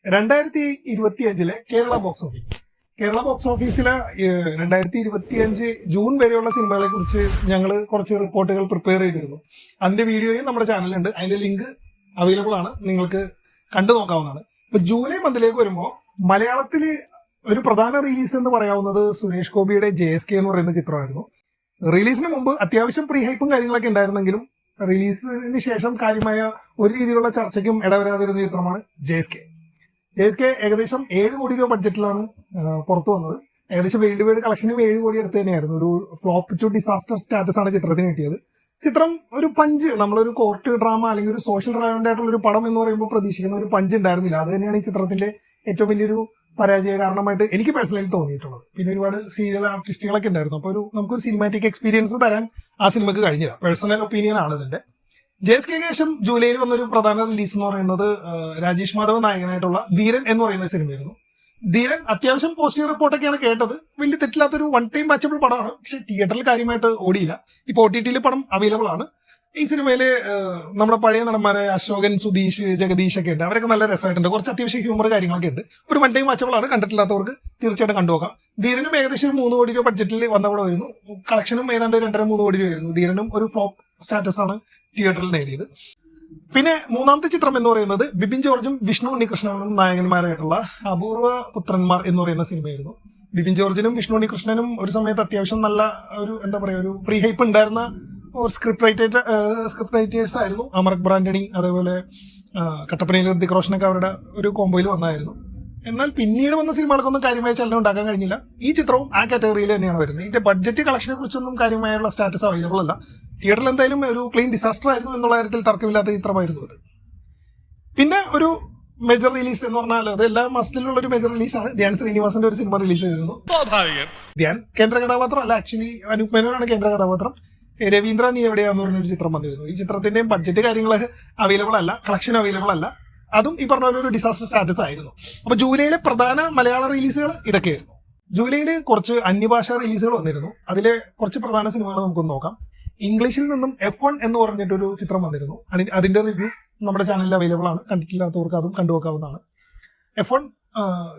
2025 Kerala box office. Kerala box ഓഫീസിലെ 2025 June വരെയുള്ള സിനിമകളെ കുറിച്ച് ഞങ്ങൾ കുറച്ച് റിപ്പോർട്ടുകൾ പ്രിപ്പയർ ചെയ്തിരുന്നു. അതിന്റെ വീഡിയോയും നമ്മുടെ ചാനലുണ്ട്. അതിന്റെ ലിങ്ക് അവൈലബിൾ ആണ്, നിങ്ങൾക്ക് കണ്ടു നോക്കാവുന്നതാണ്. ഇപ്പൊ ജൂലൈ മന്തിലേക്ക് വരുമ്പോൾ മലയാളത്തില് ഒരു പ്രധാന റിലീസ് എന്ന് പറയാവുന്നത് സുരേഷ് ഗോപിയുടെ JSK എന്ന് പറയുന്ന ചിത്രമായിരുന്നു. റിലീസിന് മുമ്പ് അത്യാവശ്യം പ്രീ ഹൈപ്പും കാര്യങ്ങളൊക്കെ ഉണ്ടായിരുന്നെങ്കിലും റിലീസിന് ശേഷം കാര്യമായ ഒരു രീതിയിലുള്ള ചർച്ചയ്ക്കും ഇടവരാതിരുന്ന ചിത്രമാണ് JSK ഏകദേശം 7 കോടി രൂപ ബഡ്ജറ്റിലാണ് പുറത്തു വന്നത്. ഏകദേശം വേൾഡ് വൈഡ് കളക്ഷനും 7 കോടി അടുത്ത് തന്നെയായിരുന്നു. ഒരു ഫ്ലോപ്പ് ടു ഡിസാസ്റ്റർ സ്റ്റാറ്റസ് ആണ് ചിത്രത്തിന് കിട്ടിയത്. ചിത്രം ഒരു പഞ്ച്, നമ്മളൊരു കോർട്ട് ഡ്രാമ അല്ലെങ്കിൽ ഒരു സോഷ്യൽ റെലവന്റ് ആയിട്ടുള്ള ഒരു പടം എന്ന് പറയുമ്പോൾ പ്രതീക്ഷിക്കുന്ന ഒരു പഞ്ച് ഉണ്ടായിരുന്നില്ല. അത് തന്നെയാണ് ഈ ചിത്രത്തിന്റെ ഏറ്റവും വലിയൊരു പരാജയ കാരണമായിട്ട് എനിക്ക് പേഴ്സണലി തോന്നിയിട്ടുള്ളത്. പിന്നെ ഒരുപാട് സീരിയൽ ആർട്ടിസ്റ്റുകളൊക്കെ ഉണ്ടായിരുന്നു. അപ്പോൾ നമുക്കൊരു സിനിമാറ്റിക് എക്സ്പീരിയൻസ് തരാൻ ആ സിനിമക്ക് കഴിഞ്ഞില്ല. പേഴ്സണൽ ഒപ്പീനിയൻ ആണ് ഇതിന്റെ. JSK ശേഷം ജൂലൈയിൽ വന്നൊരു പ്രധാന റിലീസ് എന്ന് പറയുന്നത് രാജേഷ് മാധവ് നായകനായിട്ടുള്ള ധീരൻ എന്ന് പറയുന്ന സിനിമയായിരുന്നു. ധീരൻ അത്യാവശ്യം പോസിറ്റീവ് റിപ്പോർട്ടൊക്കെയാണ് കേട്ടത്. വലിയ തെറ്റില്ലാത്തൊരു വൺ ടൈം വാച്ചബിൾ പടമാണ്. പക്ഷെ തിയേറ്ററിൽ കാര്യമായിട്ട് ഓടിയില്ല. ഇപ്പോൾ OTT പടം അവൈലബിൾ ആണ്. ഈ സിനിമയില് നമ്മുടെ പഴയ നടന്മാരെ അശോകൻ, സുധീഷ്, ജഗദീഷ് ഒക്കെ ഉണ്ട്. അവരൊക്കെ നല്ല രസമായിട്ടുണ്ട്. കുറച്ച് അത്യാവശ്യം ഹ്യൂമർ കാര്യങ്ങളൊക്കെ ഉണ്ട്. ഒരു വൺ ടൈം വാച്ചബിൾ ആണ്. കണ്ടിട്ടില്ലാത്തവർക്ക് തീർച്ചയായിട്ടും കണ്ടുപോകാം. ധീരനും ഏകദേശം 3 കോടി രൂപ ബഡ്ജറ്റിൽ വന്നവിടെ വരുന്നു. കളക്ഷനും ഏതാണ്ട് 2.5-3 കോടി രൂപയായിരുന്നു. ധീരനും ഒരു ഫ്ലോപ്പ് സ്റ്റാറ്റസ് ആണ് തിയേറ്ററിൽ നേടിയത്. പിന്നെ മൂന്നാമത്തെ ചിത്രം എന്ന് പറയുന്നത് ബിബിൻ ജോർജും വിഷ്ണു ഉണ്ണികൃഷ്ണനും നായകന്മാരായിട്ടുള്ള അപൂർവ പുത്രന്മാർ എന്ന് പറയുന്ന സിനിമയായിരുന്നു. ബിബിൻ ജോർജിനും വിഷ്ണു ഉണ്ണികൃഷ്ണനും ഒരു സമയത്ത് അത്യാവശ്യം നല്ല ഒരു ഒരു പ്രീ ഹൈപ്പ് ഉണ്ടായിരുന്ന ഒരു സ്ക്രിപ്റ്റ് റൈറ്റേഴ്സ് ആയിരുന്നു. അമർ ബ്രാൻഡണി, അതേപോലെ കട്ടപ്പനയിൽ ഋതിക് റോഷനൊക്കെ അവരുടെ ഒരു കോമ്പോയിൽ വന്നായിരുന്നു. എന്നാൽ പിന്നീട് വന്ന സിനിമകൾക്കൊന്നും കാര്യമായ ചലനം ഉണ്ടാക്കാൻ കഴിഞ്ഞില്ല. ഈ ചിത്രവും ആ കാറ്റഗറിയിൽ തന്നെയാണ് വരുന്നത്. ഇതിന്റെ ബഡ്ജറ്റ് കളക്ഷനെ കുറിച്ചൊന്നും കാര്യമായുള്ള സ്റ്റാറ്റസ് അവൈലബിൾ അല്ല. തിയേറ്ററിൽ എന്തായാലും ഒരു ക്ലീൻ ഡിസാസ്റ്റർ ആയിരുന്നു എന്നുള്ള കാര്യത്തിൽ തർക്കമില്ലാത്ത ചിത്രമായിരുന്നു അത്. പിന്നെ ഒരു മേജർ റിലീസ് എന്ന് പറഞ്ഞാൽ അത് എല്ലാ മാസത്തിലുള്ള ഒരു മേജർ റിലീസാണ്. ധ്യാൻ ശ്രീനിവാസന്റെ ഒരു സിനിമ റിലീസ് ചെയ്തിരുന്നു. ധ്യാൻ കേന്ദ്ര കഥാപാത്രം അല്ല, ആക്ച്വലി അനൂപ് മേനോനാണ് കേന്ദ്ര കഥാപാത്രം. രവീന്ദ്ര നീ എവിടെയാന്ന് പറഞ്ഞൊരു ചിത്രം വന്നിരുന്നു. ഈ ചിത്രത്തിന്റെ ബഡ്ജറ്റ് കാര്യങ്ങൾ അവൈലബിൾ അല്ല, കളക്ഷൻ അവൈലബിൾ അല്ല. അതും ഈ പറഞ്ഞ ഒരു ഡിസാസ്റ്റർ സ്റ്റാറ്റസ് ആയിരുന്നു. അപ്പൊ ജൂലൈയിലെ പ്രധാന മലയാള റിലീസുകൾ ഇതൊക്കെയായിരുന്നു. ജൂലൈയിൽ കുറച്ച് അന്യഭാഷാ റിലീസുകൾ വന്നിരുന്നു. അതിലെ കുറച്ച് പ്രധാന സിനിമകൾ നമുക്കൊന്ന് നോക്കാം. ഇംഗ്ലീഷിൽ നിന്നും F1 എന്ന് പറഞ്ഞിട്ടൊരു ചിത്രം വന്നിരുന്നു. അതിന്റെ റിവ്യൂ നമ്മുടെ ചാനലിൽ അവൈലബിൾ ആണ്. കണ്ടിട്ടില്ലാത്തവർക്ക് അതും കണ്ടുവെക്കാവുന്നതാണ്. F1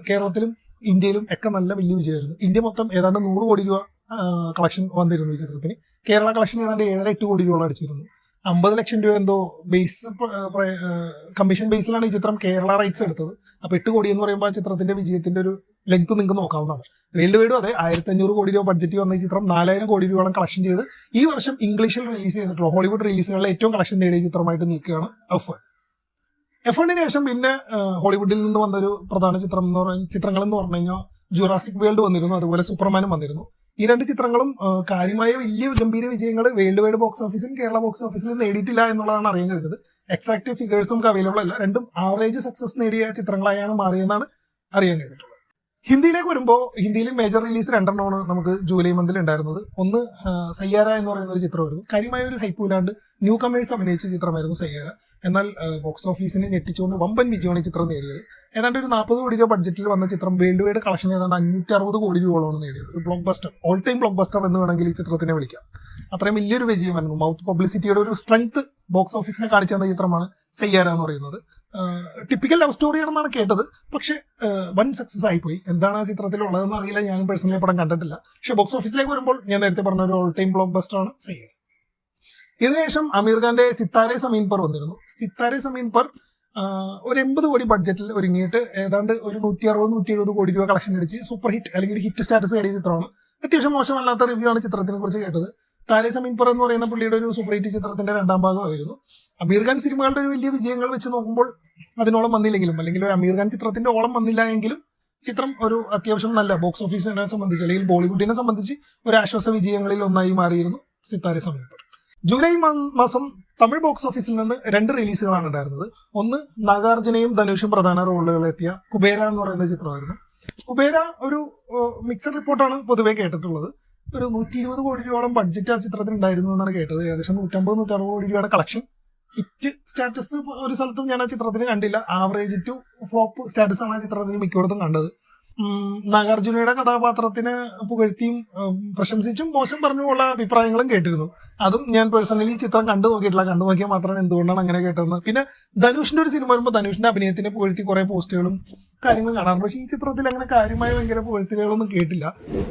കേരളത്തിലും ഇന്ത്യയിലും ഒക്കെ നല്ല വലിയ വിജയമായിരുന്നു. ഇന്ത്യ മൊത്തം ഏതാണ്ട് 100 കോടി രൂപ കളക്ഷൻ വന്നിരുന്നു ഈ ചിത്രത്തിന്. കേരള കളക്ഷൻ ഏതാണ്ട് 7-8 കോടി രൂപ അടിച്ചിരുന്നു. 50 ലക്ഷം രൂപ എന്തോ ബേസ് കമ്മീഷൻ ബേസിലാണ് ഈ ചിത്രം കേരള റൈറ്റ്സ് എടുത്തത്. അപ്പൊ 8 കോടി എന്ന് പറയുമ്പോൾ ആ ചിത്രത്തിന്റെ വിജയത്തിന്റെ ഒരു ലെങ്ത് നിങ്ങൾക്ക് നോക്കാവുന്നതാണ്. വേൾഡ് വൈഡും അതെ 1500 കോടി രൂപ ബഡ്ജറ്റ് വന്ന ഈ ചിത്രം 4000 കോടി രൂപയോളം കളക്ഷൻ ചെയ്ത് ഈ വർഷം ഇംഗ്ലീഷിൽ റിലീസ് ചെയ്തിട്ടുള്ള ഹോളിവുഡ് റിലീസുകളിലെ ഏറ്റവും കളക്ഷൻ നേടിയ ചിത്രമായിട്ട് നിൽക്കുകയാണ് F1. ശേഷം പിന്നെ ഹോളിവുഡിൽ നിന്ന് വന്നൊരു പ്രധാന ചിത്രങ്ങൾ എന്ന് പറഞ്ഞു കഴിഞ്ഞാൽ ജുറാസിക് വേൾഡ് വന്നിരുന്നു, അതുപോലെ സൂപ്പർമാനും വന്നിരുന്നു. ഈ 2 ചിത്രങ്ങളും കാര്യമായ വലിയ ഗംഭീര വിജയങ്ങൾ വേൾഡ് വൈഡ് ബോക്സ് ഓഫീസിലും കേരള ബോക്സ് ഓഫീസിലും നേടിയിട്ടില്ല എന്നുള്ളതാണ് അറിയാൻ കഴിഞ്ഞത്. എക്സാക്ട് ഫിഗേഴ്സ് നമുക്ക് അവൈലബിൾ അല്ല. രണ്ടും ആവറേജ് സക്സസ് നേടിയ ചിത്രങ്ങളായാണ് മാറിയെന്നാണ് അറിയാൻ കഴിഞ്ഞിട്ടുള്ളത്. ഹിന്ദിയിലേക്ക് വരുമ്പോൾ ഹിന്ദിയിൽ മേജർ റിലീസ് 2 നമുക്ക് ജൂലൈ മന്തിൽ ഉണ്ടായിരുന്നത്. ഒന്ന് സയ്യാര എന്ന് പറയുന്ന ഒരു ചിത്രമായിരുന്നു. കാര്യമായ ഒരു ഹൈപ്പ് ഇല്ലാണ്ട് ന്യൂ കമേഴ്സ് അഭിനയിച്ച ചിത്രമായിരുന്നു സയ്യാര. എന്നാൽ ബോക്സ് ഓഫീസിനെ ഞെട്ടിച്ചുകൊണ്ട് വമ്പൻ വിജയമാണ് ഈ ചിത്രം നേടിയത്. ഏതാണ്ട് ഒരു 40 കോടി രൂപ ബഡ്ജറ്റിൽ വന്ന ചിത്രം വേൾഡ് വൈഡ് കളക്ഷൻ ഏതാണ്ട് 560 കോടി രൂപയോളമാണ് നേടിയത്. ഒരു block buster, all time block buster എന്ന് വേണമെങ്കിൽ ഈ ചിത്രത്തിനെ വിളിക്കാം. അത്രയും വലിയൊരു വിജയമായിരുന്നു. മൗത്ത് പബ്ലിസിറ്റിയുടെ ഒരു സ്ട്രെങ്ത് ബോക്സ് ഓഫീസിനെ കാണിച്ചു തന്ന ചിത്രമാണ് സയ്യാര എന്ന് പറയുന്നത്. ടിപ്പിക്കൽ ലവ് സ്റ്റോറിയാണെന്നാണ് കേട്ടത്, പക്ഷെ വൺ സക്സസ് ആയിപ്പോയി. എന്താണ് ആ ചിത്രത്തിൽ ഉള്ളതെന്ന് അറിയില്ല. ഞാനും പേഴ്സണലി പടം കണ്ടിട്ടില്ല. പക്ഷെ ബോക്സ് ഓഫീസിലേക്ക് വരുമ്പോൾ ഞാൻ നേരത്തെ പറഞ്ഞ ഒരു ഓൾ ടൈം ബ്ലോക്ക് ബസ്റ്റർ ആണ് സയ്യാര. ഇതിനുശേഷം അമീർ ഖാന്റെ സിത്താരെ സമീൻ പർ വന്നിരുന്നു. സിത്താരെ സമീൻ പർ ഒരു 80 കോടി ബഡ്ജറ്റിൽ ഒരുങ്ങിയിട്ട് ഏതാണ്ട് ഒരു 160-170 കോടി രൂപ കളക്ഷൻ അടിച്ച് സൂപ്പർ ഹിറ്റ് അല്ലെങ്കിൽ ഹിറ്റ് സ്റ്റാറ്റസ് നേടിയ ചിത്രമാണ്. അത്യാവശ്യം മോശമല്ലാത്ത റിവ്യൂ ആണ് ചിത്രത്തിനെ കുറിച്ച് കേട്ടത്. താരെ സമീൻ പർ എന്ന് പറയുന്ന പുള്ളിയുടെ ഒരു സൂപ്പർ ഹിറ്റ് ചിത്രത്തിന്റെ 2ാം ഭാഗമായിരുന്നു. അമീർ ഖാൻ സിനിമകളുടെ ഒരു വലിയ വിജയങ്ങൾ വെച്ച് നോക്കുമ്പോൾ അതിനോളം വന്നില്ലെങ്കിലും, അല്ലെങ്കിൽ ഒരു അമീർ ഖാൻ ചിത്രത്തിന്റെ ഓളം വന്നില്ല എങ്കിലും ചിത്രം ഒരു അത്യാവശ്യം നല്ല ബോക്സ് ഓഫീസിനെ സംബന്ധിച്ച് അല്ലെങ്കിൽ ബോളിവുഡിനെ സംബന്ധിച്ച് ഒരു ആശ്വാസ വിജയങ്ങളിൽ ഒന്നായി മാറിയിരുന്നു സിത്താരെ സമീൻ പർ. ജൂലൈ മാസം തമിഴ് ബോക്സ് ഓഫീസിൽ നിന്ന് 2 റിലീസുകളാണ് ഉണ്ടായിരുന്നത്. ഒന്ന് നാഗാർജുനയും ധനുഷും പ്രധാന റോളുകളെത്തിയ കുബേര എന്ന് പറയുന്ന ചിത്രമായിരുന്നു. കുബേര ഒരു മിക്സഡ് റിപ്പോർട്ടാണ് പൊതുവെ കേട്ടിട്ടുള്ളത്. ഒരു 120 കോടി രൂപയോളം ബഡ്ജറ്റ് ആ ചിത്രത്തിന് ഉണ്ടായിരുന്നു എന്നാണ് കേട്ടത്. ഏകദേശം 150-160 കോടി രൂപയുടെ കളക്ഷൻ. ഹിറ്റ് സ്റ്റാറ്റസ് ഒരു സ്ഥലത്തും ഞാൻ ആ ചിത്രത്തിന് കണ്ടില്ല. ആവറേജ് ടു ഫ്ലോപ്പ് സ്റ്റാറ്റസ് ആണ് ആ ചിത്രത്തിന് മിക്കയിടത്തും കണ്ടത്. നാഗാർജുനയുടെ കഥാപാത്രത്തിനെ പുകഴ്ത്തിയും പ്രശംസിച്ചും മോശം പറഞ്ഞുള്ള അഭിപ്രായങ്ങളും കേട്ടിരുന്നു. അതും ഞാൻ പേഴ്സണലി ചിത്രം കണ്ടു നോക്കിയിട്ടില്ല. കണ്ടു നോക്കിയാൽ മാത്രമാണ് എന്തുകൊണ്ടാണ് അങ്ങനെ കേട്ടതെന്ന്. പിന്നെ ധനുഷിന്റെ ഒരു സിനിമ വരുമ്പോൾ ധനുഷിന്റെ അഭിനയത്തിനെ പുകഴ്ത്തി കുറെ പോസ്റ്റുകളും കാര്യങ്ങളും കാണാറുണ്ട്. പക്ഷേ ഈ ചിത്രത്തിൽ അങ്ങനെ കാര്യമായ ഭയങ്കര പുകഴ്ത്തലുകളൊന്നും കേട്ടില്ല.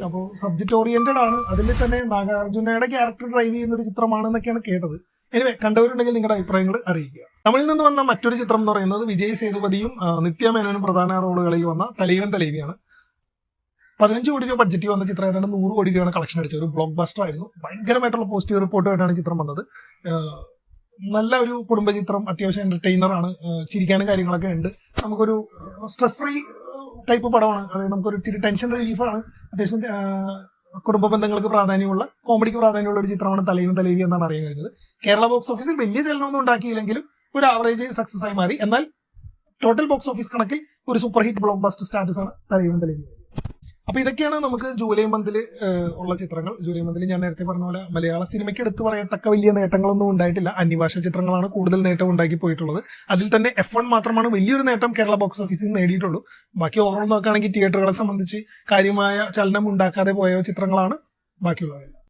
അപ്പോൾ സബ്ജക്ട് ഓറിയന്റഡ് ആണ്. അതിൽ തന്നെ നാഗാർജുനയുടെ ക്യാരക്ടർ ഡ്രൈവ് ചെയ്യുന്ന ഒരു ചിത്രമാണെന്നൊക്കെയാണ് കേട്ടത്. എനിവേ, കണ്ടവരുണ്ടെങ്കിൽ നിങ്ങളുടെ അഭിപ്രായങ്ങൾ അറിയിക്കുക. തമിഴിൽ നിന്ന് വന്ന മറ്റൊരു ചിത്രം എന്ന് പറയുന്നത് വിജയ് സേതുപതിയും നിത്യ മേനോനും പ്രധാന റോളുകളിൽ വന്ന തലൈവൻ തലൈവിയാണ്. 15 കോടി രൂപ ബഡ്ജറ്റ് വന്ന ചിത്രം ഏതാണ്ട് 100 കോടി രൂപയാണ് കളക്ഷൻ അടിച്ചത്. ഒരു ബ്ലോക്ക് ബസ്റ്റർ ആയിരുന്നു. ഭയങ്കരമായിട്ടുള്ള പോസിറ്റീവ് റിപ്പോർട്ടുമായിട്ടാണ് ചിത്രം വന്നത്. നല്ല ഒരു കുടുംബ ചിത്രം, അത്യാവശ്യം എന്റർടൈനർ ആണ്. ചിരിക്കാനും കാര്യങ്ങളൊക്കെ ഉണ്ട്. നമുക്കൊരു സ്ട്രെസ് ഫ്രീ ടൈപ്പ് പടമാണ്. അതായത് നമുക്കൊരു ഇച്ചിരി ടെൻഷൻ റിലീഫാണ്. അത്യാവശ്യം കുടുംബ ബന്ധങ്ങൾക്ക് പ്രാധാന്യമുള്ള, കോമഡിക്ക് പ്രാധാന്യമുള്ള ഒരു ചിത്രമാണ് തലൈവൻ തലൈവി എന്നാണ് അറിയാൻ കഴിഞ്ഞത്. കേരള ബോക്സ് ഓഫീസിൽ വലിയ ചലനമൊന്നും ഉണ്ടാക്കിയില്ലെങ്കിലും ഒരു ആവറേജ് സക്സസ് ആയി മാറി. എന്നാൽ ടോട്ടൽ ബോക്സ് ഓഫീസ് കണക്കിൽ ഒരു super hit block buster status ആണ് തലൈവൻ തലൈവി. അപ്പൊ ഇതൊക്കെയാണ് നമുക്ക് ജൂലൈ മന്തിൽ ഉള്ള ചിത്രങ്ങൾ. ജൂലൈ മന്തിൽ ഞാൻ നേരത്തെ പറഞ്ഞ പോലെ മലയാള സിനിമയ്ക്ക് എടുത്തു പറയത്തക്ക വലിയ നേട്ടങ്ങളൊന്നും ഉണ്ടായിട്ടില്ല. അന്യഭാഷ ചിത്രങ്ങളാണ് കൂടുതൽ നേട്ടം ഉണ്ടാക്കി പോയിട്ടുള്ളത്. അതിൽ തന്നെ F1 മാത്രമാണ് വലിയൊരു നേട്ടം കേരള ബോക്സ് ഓഫീസിൽ നേടിയിട്ടുള്ളൂ. ബാക്കി ഓവറോൾ നോക്കുകയാണെങ്കിൽ തിയേറ്ററുകളെ സംബന്ധിച്ച് കാര്യമായ ചലനം ഉണ്ടാക്കാതെ പോയ ചിത്രങ്ങളാണ് ബാക്കിയുള്ളത്.